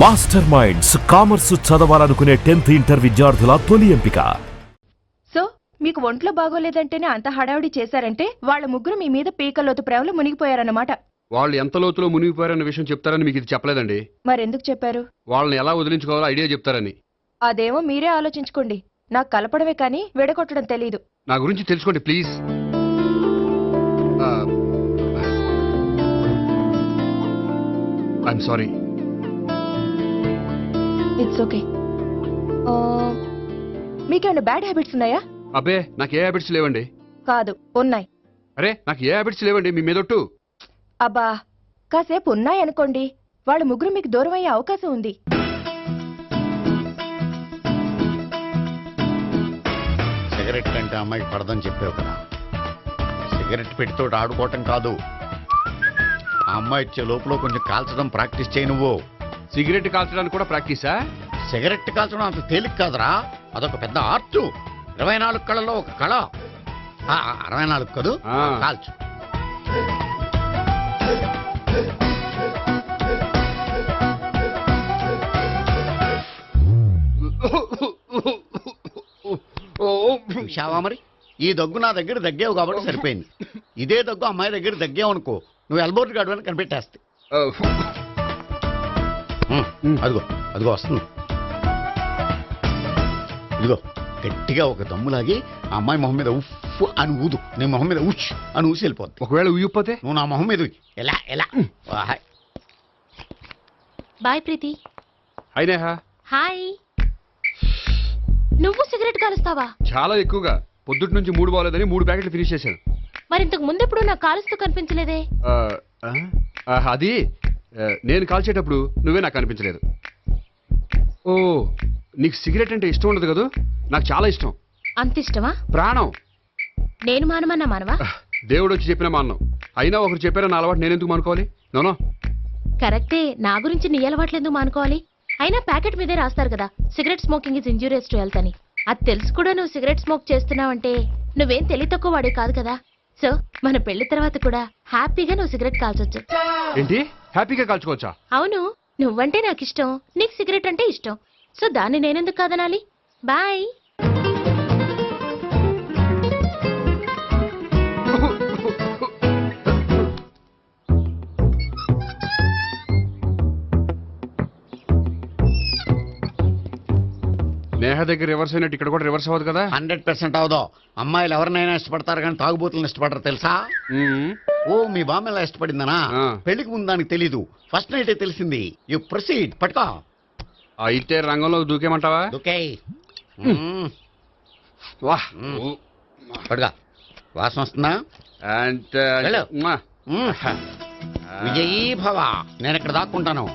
Master minds commerce చదవాలనుకునే 10th inter విద్యార్థుల తొలి ఎంపిక. సో మీకు ఒంట్లో బాగోలేదంటేనే అంత హడావిడి చేశారంటే వాళ్ళ ముగ్గురు మీ మీద పీకలోతు ప్రేమలో మునిగిపోయారన్నమాట. వాళ్ళు ఎంత లోతులో మునిగిపోయారన్న విషయం చెప్తారని మీకు ఇది చెప్పలేదండి. మరెందుకు చెప్పారు? వాళ్ళని ఎలా వదిలించుకోవాలో ఐడియా చెప్తారని. అదేమో మీరే ఆలోచించుకోండి. నాకు కలపడమే కానీ విడగొట్టడం తెలీదు. నా గురించి తెలుసుకోండి please. I'm sorry. It's okay. మీకేమైనా బ్యాడ్ హ్యాబిట్స్ ఉన్నాయా? అబ్బే నాకు ఏ హ్యాబిట్స్ లేవండి. కాదు, ఉన్నాయి. అరే నాకు ఏ హ్యాబిట్స్ లేవండి మీ మీదొట్టు. అబ్బా కాసేపు ఉన్నాయనుకోండి, వాళ్ళ ముగ్గురు మీకు దూరం అయ్యే అవకాశం ఉంది. సిగరెట్ కంటే అమ్మాయికి పడదని చెప్పావు కదా. సిగరెట్ పెట్టితో ఆడుకోవటం కాదు, ఆ అమ్మాయి ఇచ్చే లోపల కొంచెం కాల్చడం ప్రాక్టీస్ చేయి. నువ్వు సిగరెట్ కాల్చడానికి కూడా ప్రాక్టీసా? సిగరెట్ కాల్చడం అంత తేలిక కాదురా, అదొక పెద్ద ఆర్ట్. 24 కళలో ఒక కళ. 64 కదూ, కాల్చు. చూశావా మరి, ఈ దగ్గు నా దగ్గర దగ్గేవు కాబట్టి సరిపోయింది. ఇదే దగ్గు అమ్మాయి దగ్గర దగ్గేవు అనుకో, నువ్వు ఎల్బోర్డ్ గార్డు అని కనిపెట్టేస్తే. అదిగో అదిగో వస్తుంది. ఇదిగో గట్టిగా ఒక దమ్ములాగి ఆ అమ్మాయి మొహం మీద ఉఫ్ అని ఊదు, నీ మొహం మీద ఉచ్ అని ఊసి వెళ్ళిపోద్ది. ఒకవేళ ఊయకపోతే నువ్వు నా మొహం మీద ఎలా ఎలా. బాయ్ ప్రీతి. హాయ్ నేహా. హాయ్. నువ్వు సిగరెట్ కాలుస్తావా? చాలా ఎక్కువగా. పొద్దుటి నుంచి 3 బాగోలేదని 3 ప్యాకెట్లు ఫినిష్ చేశాను. మరి ఇంతకు ముందెప్పుడు నాకు కాలుస్తూ కనిపించలేదే? అది నేను కాల్చేటప్పుడు నువ్వే నాకు కనిపించలేదు. ఓ నీకు సిగరెట్ అంటే ఇష్టం ఉండదు కదా? నాకు చాలా ఇష్టం. అంత ఇష్టమా? ప్రాణం. నేను మానమన్నా మానవా? దేవుడు వచ్చి చెప్పినా మానం. అయినా ఒకరు చెప్పారా నా అలవాటు నేను ఎందుకు మానుకోవాలి? నోనో కరెక్టే. నా గురించి నీ అలవాట్లు ఎందుకు మానుకోవాలి? అయినా ప్యాకెట్ మీదే రాస్తారు కదా, cigarette smoking is injurious to health అని. అది తెలుసు కూడా నువ్వు సిగరెట్ స్మోక్ చేస్తున్నావంటే నువ్వేం తెలివి తక్కువ వాడే కాదు కదా. సో మన పెళ్లి తర్వాత కూడా హ్యాపీగా నువ్వు సిగరెట్ కాల్చొచ్చు. ఏంటి హ్యాపీగా కాల్చుకోవచ్చా? అవును, నువ్వంటే నాకు ఇష్టం, నీకు సిగరెట్ అంటే ఇష్టం. సో దాన్ని నేనెందుకు కాదనాలి? బాయ్. నేహ దగ్గర రివర్స్ అయినట్టు ఇక్కడ కూడా రివర్స్ అవ్వదు కదా? 100% అవదో. అమ్మాయిలు ఎవరినైనా ఇష్టపడతారు కానీ తాగుబోతులను ఇష్టపడరు తెలుసా? ఓ మీ బామ్మ ఎలా ఇష్టపడిందనా? పెళ్లికి ముందు దానికి తెలీదు, ఫస్ట్ నైటే తెలిసింది. You proceed. పట్టుకో. అయితే రంగంలో దూకేమంటావా? ఓకే వాహ్ పడుగా. వాసన వస్తుందా? వెళ్ళు. విజయీ భవ. నేను ఇక్కడ దాక్కుంటాను.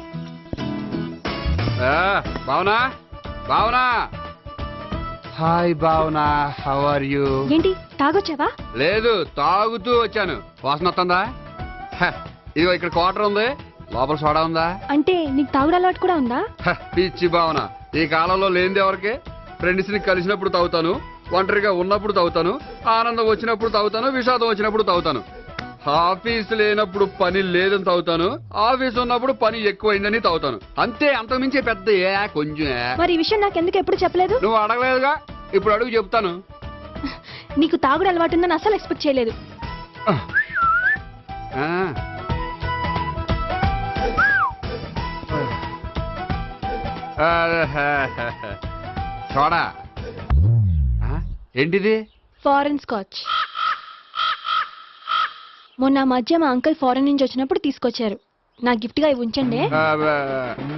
Bhavana, Bhavana. Hi Bhavana, how are you? ఏంటి తాగొచ్చావా? లేదు, తాగుతూ వచ్చాను. వాసన వస్తుందా? ఇదిగో ఇక్కడ క్వార్టర్ ఉంది, లోపల సోడా ఉందా? అంటే నీకు తాగుడు అలవాటు కూడా ఉందా? పిచ్చి భావన, ఈ కాలంలో లేనిది ఎవరికి? ఫ్రెండ్స్ ని కలిసినప్పుడు తాగుతాను, ఒంటరిగా ఉన్నప్పుడు తాగుతాను, ఆనందం వచ్చినప్పుడు తాగుతాను, విషాదం వచ్చినప్పుడు తాగుతాను. ఆఫీస్ లేనప్పుడు పని లేదని తాగుతాను, ఆఫీస్ ఉన్నప్పుడు పని ఎక్కువైందని తాగుతాను. అంతే, అంతకుమించే పెద్ద కొంచెం. మరి ఈ విషయం నాకు ఎందుకు ఎప్పుడు చెప్పలేదు? నువ్వు అడగలేదుగా, ఇప్పుడు అడుగు చెప్తాను. నీకు తాగుడు అలవాటు ఉందని అసలు ఎక్స్పెక్ట్ చేయలేదు. చూడా ఏంటిది? Foreign scotch. మొన్న మధ్య మా అంకుల్ ఫారెన్ నుంచి వచ్చినప్పుడు తీసుకొచ్చారు. నా గిఫ్ట్ గా ఇవి ఉంచండి.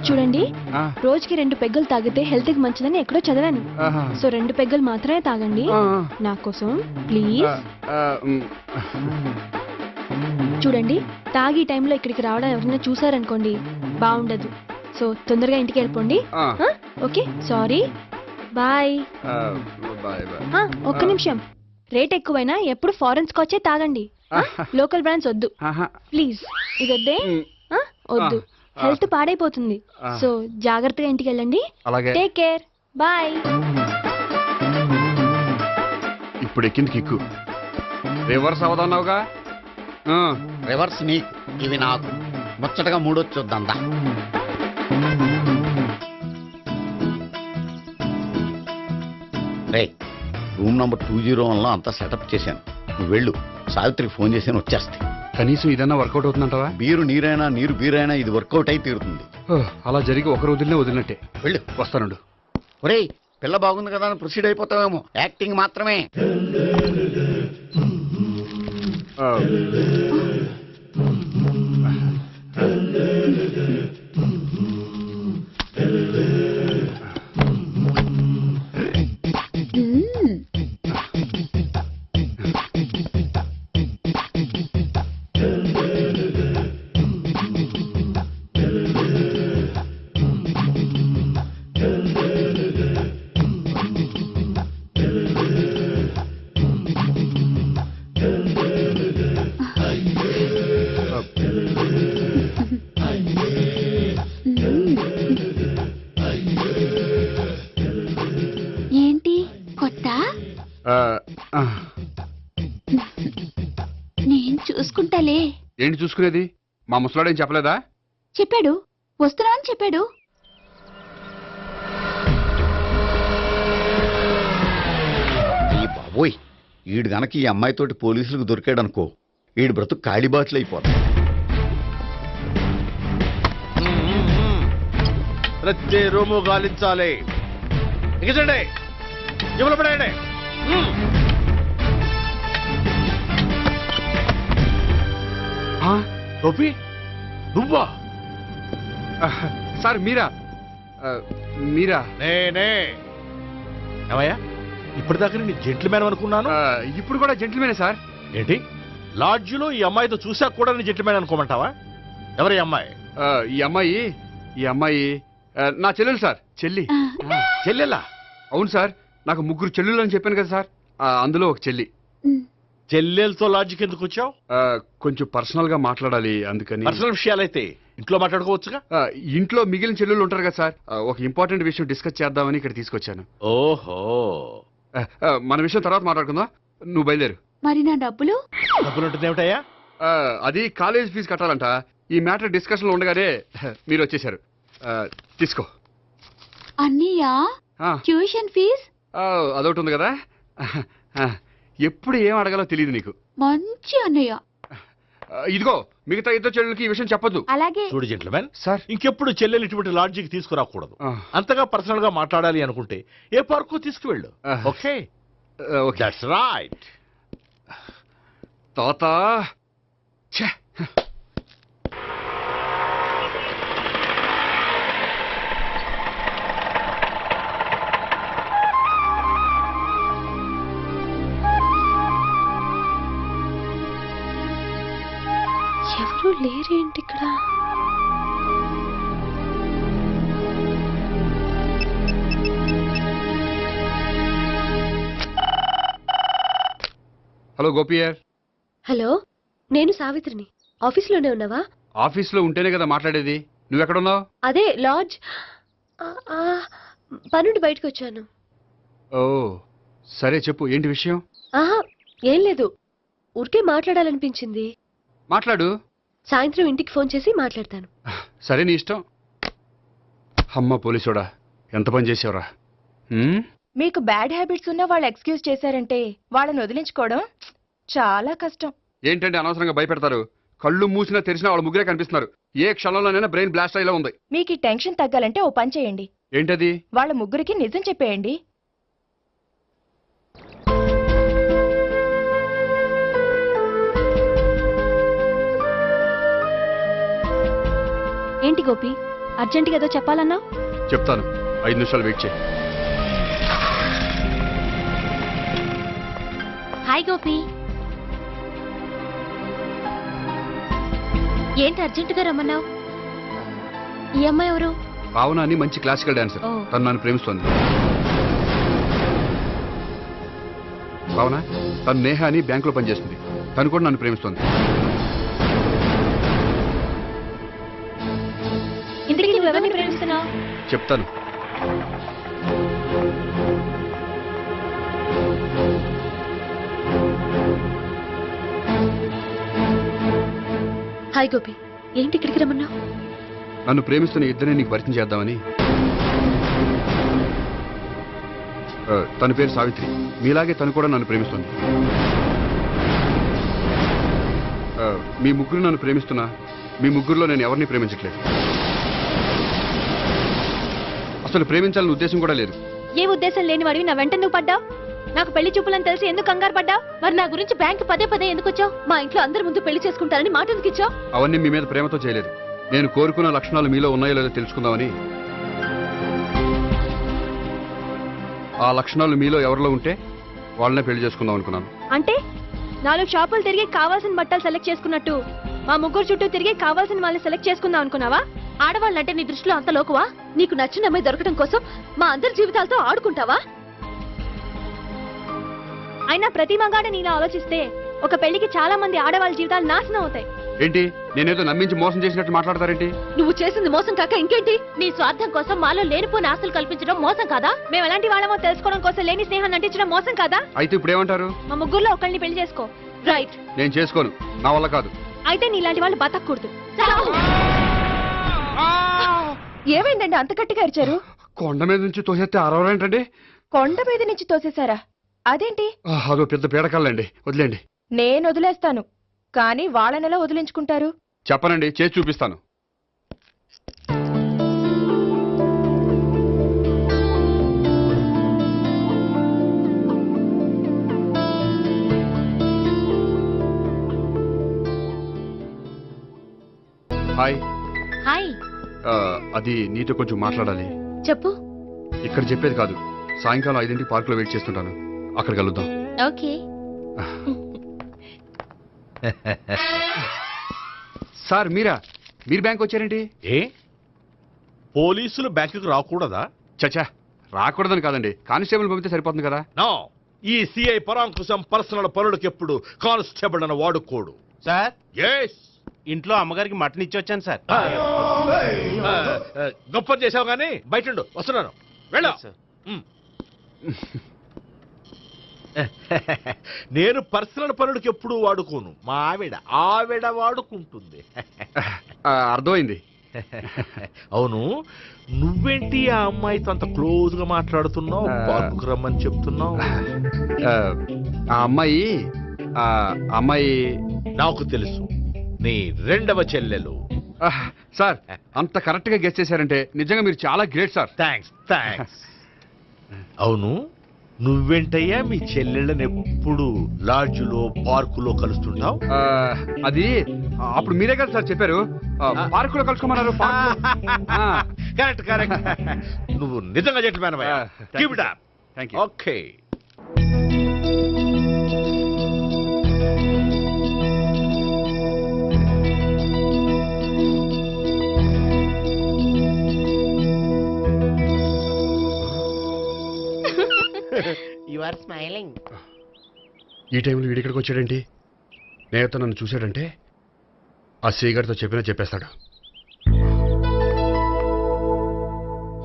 చూడండి, రోజుకి 2 పెగ్గులు తాగితే హెల్త్ కి మంచిదని ఎక్కడో చదివాను. సో 2 పెగ్గులు మాత్రమే తాగండి నా కోసం ప్లీజ్. చూడండి, తాగి టైంలో ఇక్కడికి రావడం ఎవరైనా చూసారనుకోండి బాగుండదు. సో తొందరగా ఇంటికి వెళ్ళిపోండి. Okay, sorry, bye. ఒక్క నిమిషం, రేట్ ఎక్కువైనా ఎప్పుడు ఫారెన్ స్కాచే తాగండి, లోకల్ బ్రాండ్స్ వద్దు ప్లీజ్. ఇది వద్దే, వద్దు, హెల్త్ పాడైపోతుంది. సో జాగ్రత్తగా ఇంటికి వెళ్ళండి. Take care, bye. ఇప్పుడు ఎక్కింది కిక్కు. రివర్స్ అవదన్నావుగా? రివర్స్ నీకు, ఇవి నాకు. ముచ్చటగా 3 చూద్దాం దా. రూమ్ నంబర్ 201లో అంతా సెటప్ చేశాను. నువ్వు వెళ్ళు, సావిత్రికి ఫోన్ చేసి వచ్చేస్తాయి. కనీసం ఇదన్నా వర్కౌట్ అవుతుందంటావా? బీరు నీరైనా నీరు బీరైనా ఇది వర్కౌట్ అయి తీరుతుంది. అలా జరిగి ఒకరు వదిలినట్టే. వెళ్ళు. వస్తానుండు. ఒరేయ్, పిల్ల బాగుంది కదా అని ప్రొసీడ్ అయిపోతావేమో. యాక్టింగ్ మాత్రమే. ఏంటి కొత్త? నేను చూసుకుంటాలే. ఏంటి చూసుకునేది? మా ముసలాడేం చెప్పలేదా? చెప్పాడు, వస్తున్నా అని చెప్పాడు. ఈ బాబోయ్, ఈడు గనక ఈ అమ్మాయితోటి పోలీసులకు దొరికాడనుకో, ఈడు బ్రతుకు కాళీబాట్లు అయిపోతాడు. ప్రతి రూము గాలించాలి. ఎగచండి, జబ్బులు పడేయండి. గోపి, నువ్వా? సార్ మీరా? మీరా? నేనే. ఏమయ్యా, ఇప్పటిదాకా నీ జెంట్లమ్యాన్ అనుకున్నాను. ఇప్పుడు కూడా జెంటిల్మేనే సార్. ఏంటి, లాడ్జిలో ఈ అమ్మాయితో చూసాక కూడా నీ జెంట్లమ్యాన్ అనుకోమంటావా? ఎవరి అమ్మాయి? ఈ అమ్మాయి నా చెల్లెలు సార్. చెల్లి. చెల్లెలా? అవును సార్, నాకు 3 చెల్లెలు అని చెప్పాను కదా సార్, అందులో ఒక చెల్లి. చెల్లెలతో లాడ్జికి ఎందుకు వచ్చావు? కొంచెం పర్సనల్ గా మాట్లాడాలి, అందుకని. పర్సనల్ విషయాలైతే ఇంట్లో మాట్లాడుకోవచ్చుగా. ఇంట్లో మిగిలిన చెల్లెలు ఉంటారు కదా సార్, ఒక ఇంపార్టెంట్ విషయం డిస్కస్ చేద్దామని ఇక్కడ తీసుకొచ్చాను. ఓహో, మన విషయం తర్వాత మాట్లాడుకుందాం. నువ్వు బయలుదేరు. మరి నా డబ్బులు? డబ్బులు ఉంటుంది ఏమిటయ్యా? అది కాలేజ్ ఫీజు కట్టాలంట. ఈ మ్యాటర్ డిస్కషన్ లో ఉండగానే మీరు వచ్చేసారు. తీసుకో. అన్నయ్యా, ట్యూషన్ ఫీజ్? అదొకటి ఉంది కదా. ఎప్పుడు ఏం అడగాలో తెలియదు నీకు. మంచి అన్నయ్య. ఇదిగో, మిగతా ఇద్దరు చెల్లెలకి ఈ విషయం చెప్పొద్దు. అలాగే. చూడు జెంట్లమెన్ సార్, ఇంకెప్పుడు చెల్లెలు ఇటువంటి లాడ్జికి తీసుకురాకూడదు. అంతగా పర్సనల్ గా మాట్లాడాలి అనుకుంటే ఏ పార్కు తీసుకువెళ్ళు. Okay, that's right. తాత ఎవరు లేరేంటి ఇక్కడ? హలో గోపియర్. హలో, నేను సావిత్రిని. ఆఫీస్లోనే ఉన్నావా? ఆఫీస్లో ఉంటేనే కదా మాట్లాడేది. నువ్వెక్కడున్నావు? అదే లాడ్జ్. పనుండి బయటకు వచ్చాను. ఓ సరే, చెప్పు, ఏంటి విషయం? ఆహా, ఏం లేదు, ఊరికే మాట్లాడాలనిపించింది. మాట్లాడు. సాయంత్రం ఇంటికి ఫోన్ చేసి మాట్లాడతాను. సరే, నీ ఇష్టం. అమ్మ పోలీసోడా, ఎంత పని చేసావురా. మీకు బ్యాడ్ హ్యాబిట్స్ ఉన్న వాళ్ళు ఎక్స్క్యూజ్ చేశారంటే వాళ్ళని వదిలించుకోవడం చాలా కష్టం. ఏంటంటే అనవసరంగా భయపెడతారు. కళ్ళు మూసినా తెరిచినా వాళ్ళ ముగ్గురే కనిపిస్తున్నారు. ఏ క్షణంలోనైనా బ్రెయిన్ బ్లాస్ట్ అయ్యేలా ఉంది. మీకు ఈ టెన్షన్ తగ్గాలంటే ఓ పని చేయండి. ఏంటది? వాళ్ళ ముగ్గురికి నిజం చెప్పేయండి. ఏంటి గోపి, అర్జెంటుగా ఏదో చెప్పాలన్నావు? చెప్తాను, 5 నిమిషాలు వెయిట్ చేయి. హాయ్ గోపి, ఏంటి అర్జెంటుగా రమ్మన్నావు? ఈ అమ్మాయి ఎవరు? భావన అని మంచి క్లాసికల్ డాన్సర్. తను నన్ను ప్రేమిస్తోంది. భావన, తను నేహ అని బ్యాంకులో పనిచేస్తుంది. తను కూడా నన్ను ప్రేమిస్తోంది. ఇంతకీ నువ్వెవరిని ప్రేమిస్తున్నావు? చెప్తాను. హాయ్ గోపి, ఏంటి ఇక్కడికి రమ్మన్నావు? నన్ను ప్రేమిస్తున్న ఇద్దరిని నీకు పరిచయం చేద్దామని. తన పేరు సావిత్రి. మీలాగే తను కూడా నన్ను ప్రేమిస్తుంది. మీ ముగ్గురు నన్ను ప్రేమిస్తున్నా మీ ముగ్గురులో నేను ఎవరిని ప్రేమించట్లేదు. అసలు ప్రేమించాలని ఉద్దేశం కూడా లేదు. ఏ ఉద్దేశం లేని వాడివి నా వెంట నువ్వు పడ్డావు? నాకు పెళ్లి చూపులని తెలిసి ఎందుకు కంగారు పడ్డావు? మరి నా గురించి బ్యాంక్ పదే పదే ఎందుకు వచ్చావు? మా ఇంట్లో అందరి ముందు పెళ్లి చేసుకుంటారని మాట ఎందుకు ఇచ్చావు? అవన్నీ మీ మీద ప్రేమతో చేయలేదు. నేను కోరుకున్న లక్షణాలు మీలో ఉన్నాయో లేదో తెలుసుకుందామని. ఆ లక్షణాలు మీలో ఎవరిలో ఉంటే వాళ్ళనే పెళ్లి చేసుకుందాం అనుకున్నాను. అంటే 4 షాపులు తిరిగి కావాల్సిన బట్టలు సెలెక్ట్ చేసుకున్నట్టు మా ముగ్గురు చుట్టూ తిరిగి కావాల్సిన వాళ్ళని సెలెక్ట్ చేసుకుందాం అనుకున్నావా? ఆడవాళ్ళంటే నీ దృష్టిలో అంత లోకువా? నీకు నచ్చిన అమ్మాయి దొరకడం కోసం మా అందరి జీవితాలతో ఆడుకుంటావా? అయినా ప్రతి మగాడు నీలా ఆలోచిస్తే ఒక పెళ్లికి చాలా మంది ఆడవాళ్ళ జీవితాలు నాశనం అవుతాయి. ఏంటి నేనేదో నమ్మించి మోసం చేసినట్టు మాట్లాడతారేంటి? నువ్వు చేసింది మోసం కాక ఇంకేంటి? నీ స్వార్థం కోసం మాలో లేనిపోని ఆస్తులు కల్పించడం మోసం కాదా? మేము ఎలాంటి వాళ్ళమో తెలుసుకోవడం కోసం లేని స్నేహాన్ని నటించడం మోసం కాదా? అయితే ఇప్పుడు ఏమంటారు? మా ముగ్గురులో ఒకళ్ళని పెళ్లి చేసుకో. రైట్. నేను చేసుకోను, నా వల్ల కాదు. అయితే నీలాంటి వాళ్ళు బతకూడదు. ఏమైందండి అంత గట్టిగా అరిచారు? కొండ మీద నుంచి తోసేస్తే అరవరేంటండి? కొండ మీద నుంచి తోసేశారా? అదేంటి? అదో పెద్ద పీడకల్లండి, వదిలేండి. నేను వదిలేస్తాను, కానీ వాళ్ళనెలా వదిలించుకుంటారు? చెప్పనండి, చేసి చూపిస్తాను. హాయ్. హాయ్. అది నీతో కొంచెం మాట్లాడాలి. చెప్పు. ఇక్కడ చెప్పేది కాదు. సాయంకాలం 5 పార్కులో వెయిట్ చేస్తుంటాను, అక్కడ కలుద్దాం. ఓకే. సార్ మీరు బ్యాంక్ వచ్చారేంటి? ఏ పోలీసులు బ్యాంకుకు రాకూడదా? చచ్చా, రాకూడదని కాదండి, కానిస్టేబుల్ పంపితే సరిపోతుంది కదా. నో, ఈ సిఐ పరాంకుశం పర్సనల్ పనులకు ఎప్పుడు కానిస్టేబుల్ అని వాడుకోడు. సార్, ఎస్, ఇంట్లో అమ్మగారికి మటన్ ఇచ్చి వచ్చాను సార్. గొప్ప చేసావు కానీ బయట వస్తున్నాను, వెళ్ళా. సార్. నేను పర్సనల్ పనులకు ఎప్పుడు వాడుకోను, మా ఆవిడ వాడుకుంటుంది. అర్థమైంది. అవును, నువ్వేంటి ఆ అమ్మాయితో అంత క్లోజ్ గా మాట్లాడుతున్నావు? పార్కుకు రమ్మని చెప్తున్నావు. ఆ అమ్మాయి నాకు తెలుసు, నీ రెండవ చెల్లెలు. సార్, అంత కరెక్ట్ గా గెస్ చేశారంటే నిజంగా మీరు చాలా గ్రేట్ సార్. థ్యాంక్స్. అవును, నువ్వేంటయ్యా మీ చెల్లెళ్ళని ఎప్పుడు లాడ్జ్లో పార్కులో కలుస్తుంటావు? అది అప్పుడు మీరే కదా సార్ చెప్పారు, పార్కులో కలుసుకోమన్నారు. కరెక్ట్. నువ్వు నిజంగా gentleman. Keep it up. Thank you. Okay. You are smiling. ఈ టైంలో వీడి ఇక్కడికి వచ్చాడేంటి? నేత నన్ను చూశాడంటే ఆ సీగారితో చెప్పేస్తాడు.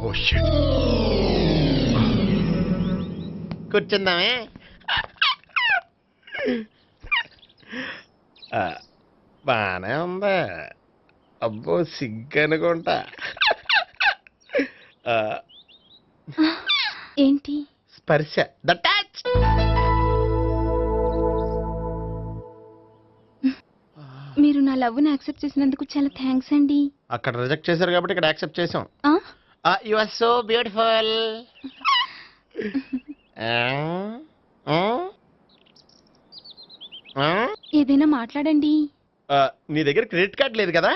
Oh shit. కూర్చుందామే. బానే ఉందా? అబ్బో సిగ్గనుకుంటా. ఏంటి? స్పర్శ, ద టచ్. మీరు నా లవ్ ని యాక్సెప్ట్ చేసినందుకు చాలా థ్యాంక్స్ అండి. అక్కడ రిజెక్ట్ చేశారు కాబట్టి ఇక్కడ యాక్సెప్ట్ చేసాం. ఆ? You are so beautiful. ఏదైనా మాట్లాడండి. నీ దగ్గర క్రెడిట్ కార్డ్ లేదు కదా?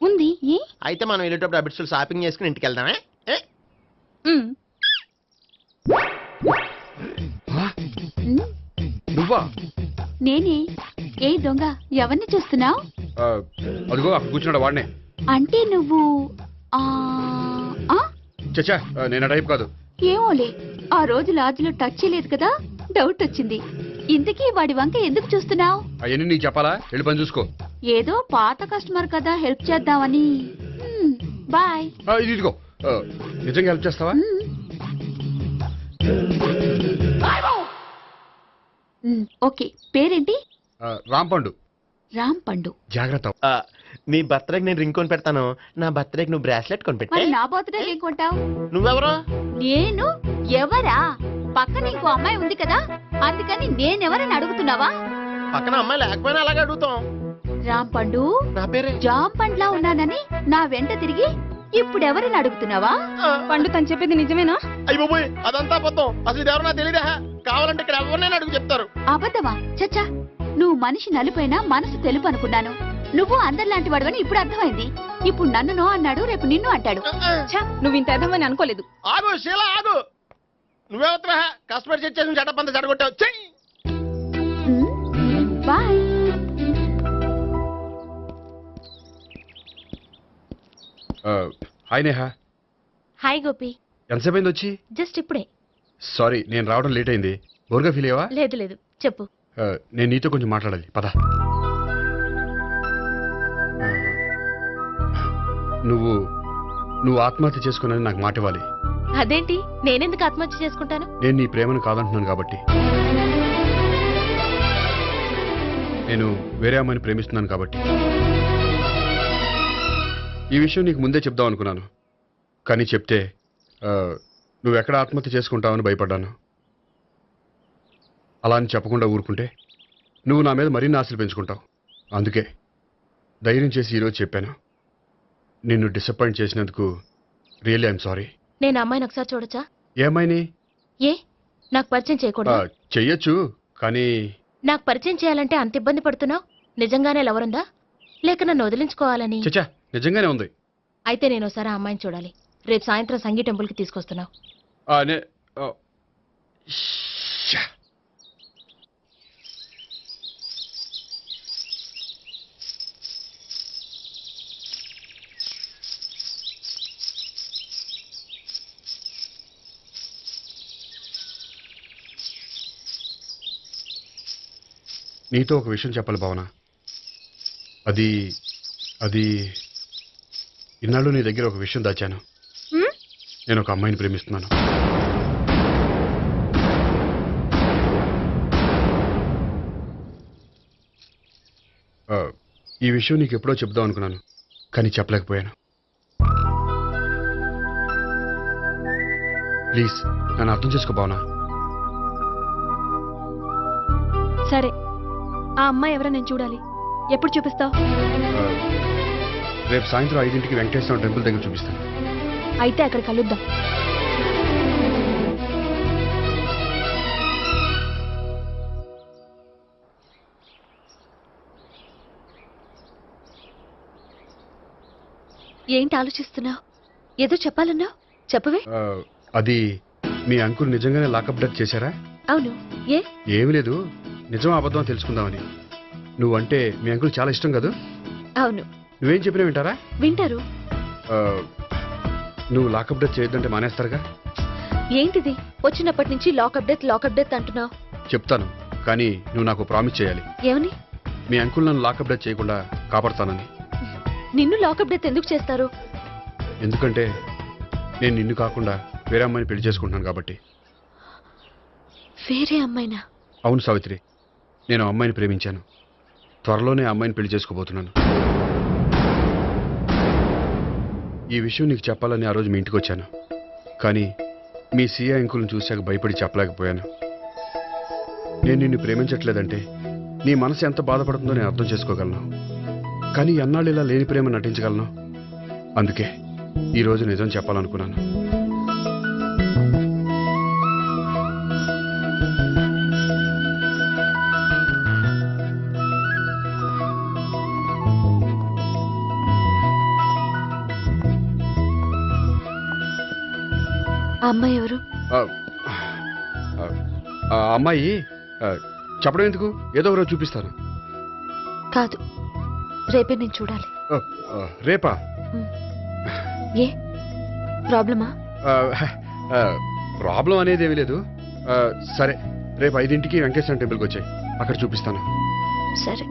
ఉంది. ఏ? అయితే మనం వెళ్ళేటప్పుడు అబిట్స్ షాపింగ్ చేసుకుని ఇంటికి వెళ్దామే. మ్. నువ్వా? నేనే. ఏ దొంగ, ఎవరిని చూస్తున్నావు? అదిగో అక్కడ కూర్చున్నాడు, వాడినే. అంటే నువ్వు చచ్చా, నేను టైప్ కాదు. ఏమోలే, ఆ రోజు లాడ్జ్లో టచ్ చేయలేదు కదా, డౌట్ వచ్చింది. ఇంతకీ వాడి వంక ఎందుకు చూస్తున్నావు? అవన్నీ నీకు చెప్పాలా? వెళ్ళి పని చూసుకో. ఏదో పాత కస్టమర్ కదా, హెల్ప్ చేద్దామని. బాయ్. ఇదిగో, నిజంగా హెల్ప్ చేస్తావా? ఓకే. పేరేంటి? రాంపండు. రాంపండు. జాగ్రత్త. నీ బర్త్డేకి నేను రింగ్ కొని పెడతాను, నా బర్త్డేకి నువ్వు బ్రాస్లెట్ కొని పెట్టే. మరి నా బర్త్డే ఏం కొంటావు? నువ్వెవరు? నేను ఎవరా? పక్కన ఇంకో అమ్మాయి ఉంది కదా, అందుకని నేనెవరని అడుగుతున్నావా? పక్కన అమ్మాయి లేకపోయినా అలాగే అడుగుతాం. రామ్ పండు, నా పేరే జామ్ పండ్లా ఉన్నానని నా వెంట తిరిగి ఇప్పుడెవరని అడుగుతున్నావా? పండు తను చెప్పేది నిజమేనా? అయ్యి బాబోయ్, అదంతా అబద్ధం. అసలు ఇది ఎవరో నాకు తెలియదా? కావాలంటే ఇక్కడ ఎవరినైనా అడుగు చెప్తారు. అబద్ధమా? చచ్చా, నువ్వు మనిషి నలుపైనా మనసు తెలుపు అనుకున్నాను. నువ్వు అందరిలాంటి వాడువని ఇప్పుడు అర్థమైంది. ఇప్పుడు నన్ను నో అన్నాడు, రేపు నిన్ను అంటాడు. నువ్వు ఇంత అర్థమని అనుకోలేదు. ఆగు శీలా, ఆగు. నువ్వేవత్తరా కస్టమర్ చేసి చెడ్డ జడగొట్టావు. చెయ్యి. Bye. Hi Neha, hi Gopi. ఎంతసేపు అయింది వచ్చి? జస్ట్ ఇప్పుడే. సారీ, నేను రావడం లేట్ అయింది. బోర్గా ఫీల్ అయ్యావా? లేదు లేదు, చెప్పు. నేను నీతో కొంచెం మాట్లాడాలి, పద. నువ్వు ఆత్మహత్య చేసుకున్నది నాకు మాట ఇవ్వాలి. అదేంటి, నేనెందుకు ఆత్మహత్య చేసుకుంటాను? నేను నీ ప్రేమను కాదంటున్నాను కాబట్టి. నేను వేరే అమ్మాయిని ప్రేమిస్తున్నాను కాబట్టి. ఈ విషయం నీకు ముందే చెప్దాం అనుకున్నాను, కానీ చెప్తే నువ్వు ఎక్కడ ఆత్మహత్య చేసుకుంటావని భయపడ్డాను. అలా అని చెప్పకుండా ఊరుకుంటే నువ్వు నా మీద మరిన్ని ఆశలు పెంచుకుంటావు. అందుకే ధైర్యం చేసి ఈరోజు చెప్పాను. నిన్ను డిసప్పాయింట్ చేసినందుకు రియల్లీ ఐఎమ్ సారీ. నేను అమ్మాయిని ఒకసారి చూడొచ్చా? ఏమైనా ఏ, నాకు పరిచయం చేయకూడదు? చెయ్యొచ్చు, కానీ నాకు పరిచయం చేయాలంటే అంత ఇబ్బంది పడుతున్నావు? నిజంగానే లవరుందా, లేక నన్ను వదిలించుకోవాలని? చచ్చా, నిజంగానే ఉంది. అయితే నేను ఒకసారి ఆ అమ్మాయిని చూడాలి. రేపు సాయంత్రం సంగీ టెంపుల్కి తీసుకొస్తున్నావు. నీతో ఒక విషయం చెప్పాలి భావన. అది అది ఇన్నాళ్ళు నీ దగ్గర ఒక విషయం దాచాను. నేను ఒక అమ్మాయిని ప్రేమిస్తున్నాను. ఈ విషయం నీకు ఎప్పుడో చెప్దాం అనుకున్నాను, కానీ చెప్పలేకపోయాను. ప్లీజ్ నన్ను అర్థం చేసుకో భావన. సరే, ఆ అమ్మాయి ఎవరో నేను చూడాలి. ఎప్పుడు చూపిస్తావు? రేపు సాయంత్రం 5ంటికి వెంకటేశ్వర టెంపుల్ దగ్గర చూపిస్తాను. అయితే అక్కడ కలుద్దాం. ఏంటి ఆలోచిస్తున్నావు? ఏదో చెప్పాలన్నావు, చెప్పవే. అది మీ అంకుల్ నిజంగానే లాకప్ డెత్ చేశారా? అవును. ఏ? ఏమి లేదు, నిజం అబద్ధం తెలుసుకుందామని. నువ్వంటే మీ అంకుల్ చాలా ఇష్టం కదా? అవును. నువ్వేం చెప్పినా వింటారా? వింటారు. నువ్వు లాకప్ డెత్ చేయొద్దంటే మానేస్తారుగా? ఏంటిది వచ్చినప్పటి నుంచి లాకప్ డెత్ అంటున్నావు? చెప్తాను, కానీ నువ్వు నాకు ప్రామిస్ చేయాలి. ఏమని? మీ అంకుల్ నన్ను లాకప్ డెత్ చేయకుండా కాపాడుతానని. నిన్ను లాకప్ డెత్ ఎందుకు చేస్తారు? ఎందుకంటే నేను నిన్ను కాకుండా వేరే అమ్మాయిని పెళ్లి చేసుకుంటున్నాను కాబట్టి. వేరే అమ్మాయినా? అవును సావిత్రి, నేను అమ్మాయిని ప్రేమించాను. త్వరలోనే అమ్మాయిని పెళ్లి చేసుకోబోతున్నాను. ఈ విషయం నీకు చెప్పాలని ఆ రోజు మీ ఇంటికి వచ్చాను, కానీ మీ సీఏ అంకుల్ని చూశాక భయపడి చెప్పలేకపోయాను. నేను నిన్ను ప్రేమించట్లేదంటే నీ మనసు ఎంత బాధపడుతుందో నేను అర్థం చేసుకోగలను, కానీ ఎన్నాళ్ళు ఇలా లేని ప్రేమ నటించగలను. అందుకే ఈరోజు నిజం చెప్పాలనుకున్నాను. ఆ అమ్మాయి ఎవరు? ఆ అమ్మాయి చెప్పడం ఎందుకు, ఏదో ఒకరోజు చూపిస్తాను. కాదు, రేపే నేను చూడాలి. రేపా? ఏ ప్రాబ్లమా? ప్రాబ్లం అనేది ఏమీ లేదు. సరే, రేపు 5ంటికి వెంకటేశ్వర టెంపుల్కి వచ్చాయి, అక్కడ చూపిస్తాను. సరే.